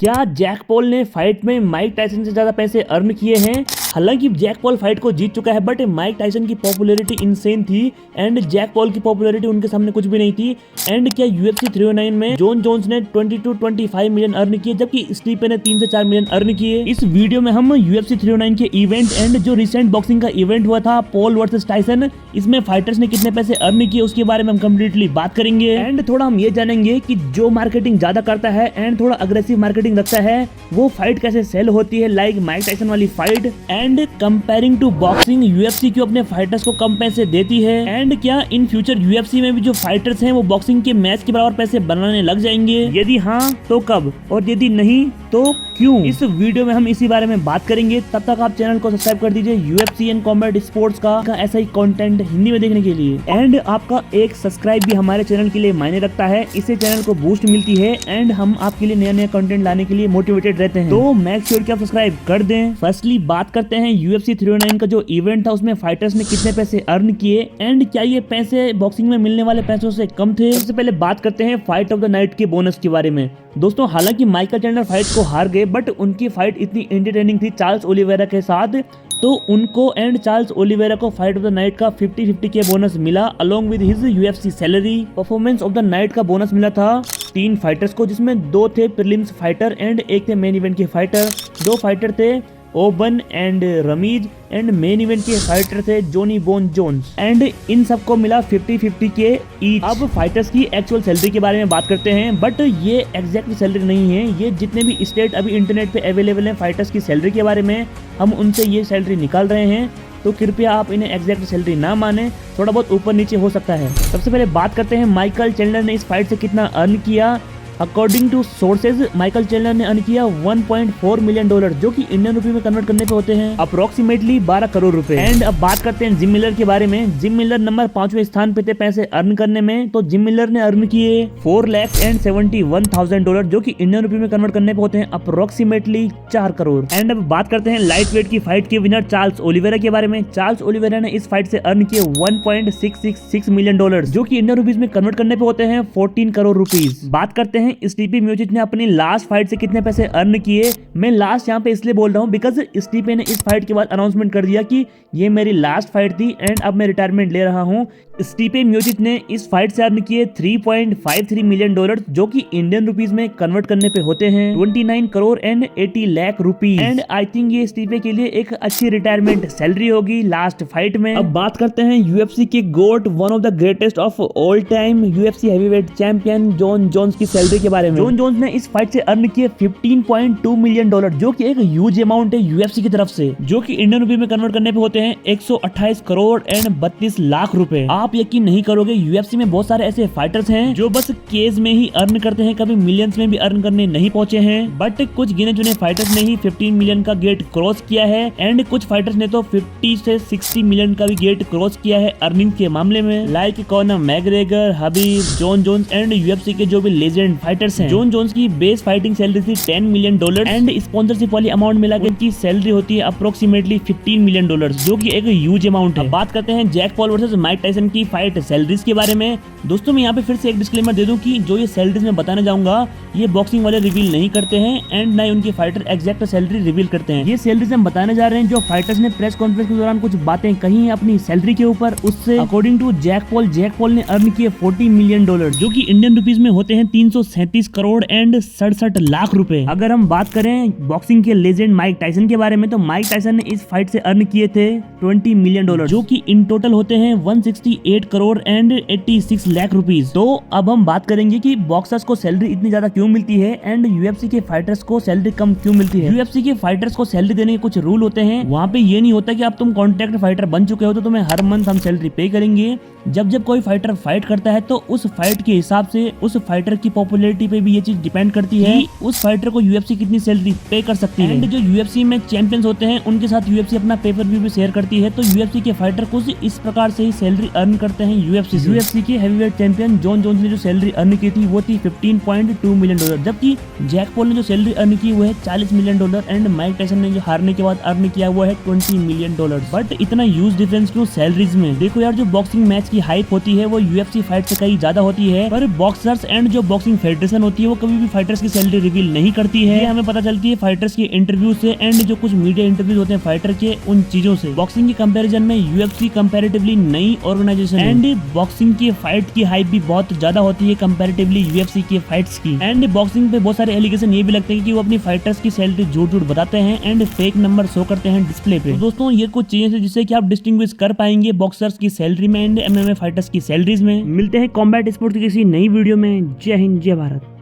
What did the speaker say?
क्या Jack Paul ने fight में माइक टायसन से ज्यादा पैसे अर्न किए हैं? हालांकि जैक पॉल फाइट को जीत चुका है, बट माइक टायसन की पॉपुलैरिटी इनसेन थी एंड जैक पॉल की पॉपुलैरिटी उनके सामने कुछ भी नहीं थी। एंड क्या UFC 309 में जॉन जोन्स ने 20 to 25 मिलियन अर्न किए, जबकि स्टीफे ने 3 से 4 मिलियन अर्न किए। इस वीडियो में हम UFC 309 के इवेंट एंड जो रिसेंट बॉक्सिंग का इवेंट हुआ था पॉल वर्सेस टायसन, इसमें फाइटर्स ने कितने पैसे अर्न किए उसके बारे में हम कम्प्लीटली बात करेंगे। एंड थोड़ा हम ये जानेंगे कि जो मार्केटिंग ज्यादा करता है एंड थोड़ा अग्रेसिव मार्केटिंग रखता है वो फाइट कैसे सेल होती है, लाइक माइक टायसन वाली fight. And comparing to boxing UFC क्यों अपने फाइटर्स को कम पैसे देती है, एंड क्या इन फ्यूचर UFC में भी जो फाइटर्स हैं वो बॉक्सिंग के मैच के बराबर पैसे बनाने लग जाएंगे, यदि हाँ तो कब, और यदि नहीं तो क्यों। इस वीडियो में हम इसी बारे में बात करेंगे। तब तक आप चैनल को सब्सक्राइब कर दीजिए UFC एंड कॉम्बैट स्पोर्ट्स का ऐसा ही कंटेंट हिंदी में देखने के लिए। एंड आपका एक सब्सक्राइब भी हमारे चैनल के लिए मायने रखता है, इससे चैनल को बूस्ट मिलती है एंड हम आपके लिए नया नया कंटेंट लाने के लिए मोटिवेटेड रहते हैं, तो मेक श्योर कि आप सब्सक्राइब कर दें। फर्स्टली बात करते हैं UFC 309 का जो इवेंट था उसमें फाइटर्स ने कितने पैसे अर्न किए एंड क्या ये पैसे बॉक्सिंग में मिलने वाले पैसों से कम थे। सबसे पहले बात करते हैं फाइट ऑफ द नाइट के बोनस के बारे में। दोस्तों हालांकि माइकल चैंडलर फाइट को हार गए, बट उनकी फाइट इतनी एंटरटेनिंग थी चार्ल्स ओलिवेरा के साथ, तो उनको एंड चार्ल्स ओलिवेरा को फाइट ऑफ द नाइट का 50-50 के बोनस मिला along with his UFC salary. Performance of the night का बोनस मिला था 3 फाइटर्स को, जिसमें 2 थे प्रीलिम्स फाइटर एंड 1 थे मेन इवेंट के फाइटर। 2 फाइटर थे Oban and Ramiz and main event के फाइटर थे जोनी बोन जोन्स, एंड इन सबको मिला 50-50 के ईच। अब फाइटर्स की एक्चुअल सैलरी के बारे में बात करते हैं, बट ये एग्जैक्ट सैलरी नहीं है, ये जितने भी स्टेट अभी इंटरनेट पे अवेलेबल हैं फाइटर्स की सैलरी के बारे में, हम उनसे ये सैलरी निकाल रहे हैं, तो कृपया आप इन्हें एग्जैक्ट सैलरी ना माने, थोड़ा बहुत ऊपर नीचे हो सकता है। सबसे पहले बात करते हैं माइकल चैंडलर ने इस फाइट से कितना अर्न किया। According to sources Michael Chandler ने अर्न किया $1.4 मिलियन, जो कि इंडियन रुपए में कन्वर्ट करने पे होते हैं अप्रोक्सीमेटली 12 करोड़ रुपए। एंड अब बात करते हैं जिम मिलर के बारे में। जिम मिलर नंबर 5वें स्थान पे थे पैसे अर्न करने में, तो जिम मिलर ने अर्न किए $4,71,000, जो कि इंडियन रुपए में कन्वर्ट करने पे होते हैं अप्रोक्सीमेटली 4 करोड़। एंड अब बात करते हैं लाइट वेट की फाइट के विनर चार्ल्स ओलिवेरा के बारे में। चार्ल्स ओलिवेरा ने इस फाइट से अर्न किए $1.666 मिलियन, जो कि इंडियन रुपीज में कन्वर्ट करने पे होते हैं 14 करोड़ रुपीज। बात करते हैं स्टीफे म्यूचिच ने अपनी लास्ट फाइट से कितने पैसे अर्न किए। मैं लास्ट यहाँ पे इसलिए बोल रहा हूँ बिकॉज स्टीफे ने इस फाइट के बाद अनाउंसमेंट कर दिया कि ये मेरी लास्ट फाइट थी एंड अब मैं रिटायरमेंट ले रहा हूँ। स्टीफे म्यूचिच ने इस फाइट से अर्न किए $3.53 मिलियन, जो कि इंडियन रुपीज में कन्वर्ट करने पे होते हैं 29 crore and 80 lakh rupees. And I think ये स्टीफे के लिए एक अच्छी रिटायरमेंट सैलरी होगी लास्ट फाइट में। अब बात करते हैं UFC के goat, one of the greatest of all time UFC heavyweight champion Jon Jones की सैलरी के बारे में। जॉन जोन्स ने इस फाइट से अर्न किए $15.2 मिलियन, जो कि एक ह्यूज अमाउंट है UFC की तरफ से, जो कि इंडियन रुपए में कन्वर्ट करने पे होते हैं 128 करोड़ एंड 32 लाख रुपए। आप यकीन नहीं करोगे UFC में बहुत सारे ऐसे फाइटर्स हैं जो बस केज में ही अर्न करते हैं, कभी मिलियंस में भी अर्न करने नहीं पहुंचे हैं, बट कुछ गिने चुने फाइटर्स ने ही 15 मिलियन का गेट क्रॉस किया है एंड कुछ फाइटर्स ने तो 50 से 60 मिलियन का भी गेट क्रॉस किया है अर्निंग के मामले में, like Conor McGregor, Habib, John Jones and UFC के जो भी लेजेंड फाइटर्स हैं। जॉन जोन्स की बेस फाइटिंग सैलरी थी $10 मिलियन एंड स्पॉन्सरशिप वाली अमाउंट मिला के उनकी सैलरी होती है अप्रोक्सीमेटली $15 मिलियन, जो कि एक ह्यूज अमाउंट है। बात करते हैं Jake Paul versus Mike Tyson की फाइट सैलरीज के बारे में। दोस्तों मैं यहाँ पे फिर से एक डिस्क्लेमर दे दूं कि जो ये सैलरीज मैं बताने जाऊंगा ये बॉक्सिंग वाले रिवील नहीं करते हैं एंड ना ही उनके फाइटर एग्जैक्ट सैलरी रिवील करते हैं। ये सैलरीज हम बताने जा रहे हैं जो फाइटर्स ने प्रेस कॉन्फ्रेंस के दौरान कुछ बातें कही हैं अपनी सैलरी के ऊपर, उससे अकॉर्डिंग टू जैक पॉल ने अर्न किए $40 मिलियन, जो कि इंडियन रुपीज में होते हैं 337 करोड़ एंड 67 लाख रुपए। अगर हम बात करें बॉक्सिंग के लेजेंड माइक टायसन के बारे में, तो माइक टायसन ने इस फाइट से अर्न किए थे $20 मिलियन, जो कि इन टोटल होते हैं 168 करोड़ एंड 86 लाख रुपीज। तो अब हम बात करेंगे कि बॉक्सर्स को सैलरी इतनी ज्यादा क्यों मिलती है एंड UFC के फाइटर्स को सैलरी कम क्यों मिलती है। UFC के फाइटर्स को सैलरी देने के कुछ रूल होते हैं, वहाँ पे ये नहीं होता कि आप तुम कॉन्ट्रैक्ट फाइटर बन चुके हो तो तुम्हें हर मंथ हम सैलरी पे करेंगे। जब कोई फाइटर फाइट करता है तो उस फाइट के हिसाब से उस फाइटर की पॉपुलैरिटी पे भी ये चीज डिपेंड करती है कि उस फाइटर को UFC कितनी सैलरी पे कर सकती है। एंड जो UFC में चैंपियंस होते हैं उनके साथ UFC अपना पेपर व्यू भी शेयर करती है, तो UFC के फाइटर कुछ इस प्रकार से ही सैलरी अर्न करते हैं UFC के हैवीवेट चैंपियन जॉन जोन्स ने जो सैलरी अर्न की थी वो थी $15.2 मिलियन, जबकि जैक पॉल ने जो सैलरी अर्न की वो है $40 मिलियन एंड माइक टायसन ने जो हारने के बाद अर्न किया वो है $20 मिलियन। बट इतना ह्यूज डिफरेंस क्यों सैलरीज में? देखो यार, जो बॉक्सिंग मैच की हाइप होती है वो UFC फाइट से कहीं ज्यादा होती है, पर बॉक्सर्स एंड जो बॉक्सिंग फेडरेशन होती है वो कभी भी फाइटर्स की सैलरी रिवील नहीं करती है। ये हमें पता चलती है फाइटर्स के इंटरव्यू से एंड जो कुछ मीडिया इंटरव्यूज होते हैं फाइटर के उन चीजों से। बॉक्सिंग के कंपैरिजन में यूएफसी कंपैरेटिवली नई ऑर्गेनाइजेशन एंड बॉक्सिंग की फाइट की हाइप भी बहुत ज्यादा होती है कंपैरेटिवली यूएफसी के फाइट्स की। एंड बॉक्सिंग पे बहुत सारे एलिगेशन ये भी लगते हैं कि वो अपनी फाइटर्स की सैलरी झूठ बताते हैं एंड फेक नंबर शो करते हैं डिस्प्ले पे। तो दोस्तों ये कुछ चीजें हैं जिससे कि आप डिस्टिंग्विश कर पाएंगे बॉक्सर्स की सैलरी में एंड एमएमए फाइटर्स की सैलरीज में। मिलते हैं कॉम्बैट स्पोर्ट्स की किसी नई वीडियो में। जय हिंद जय भारत।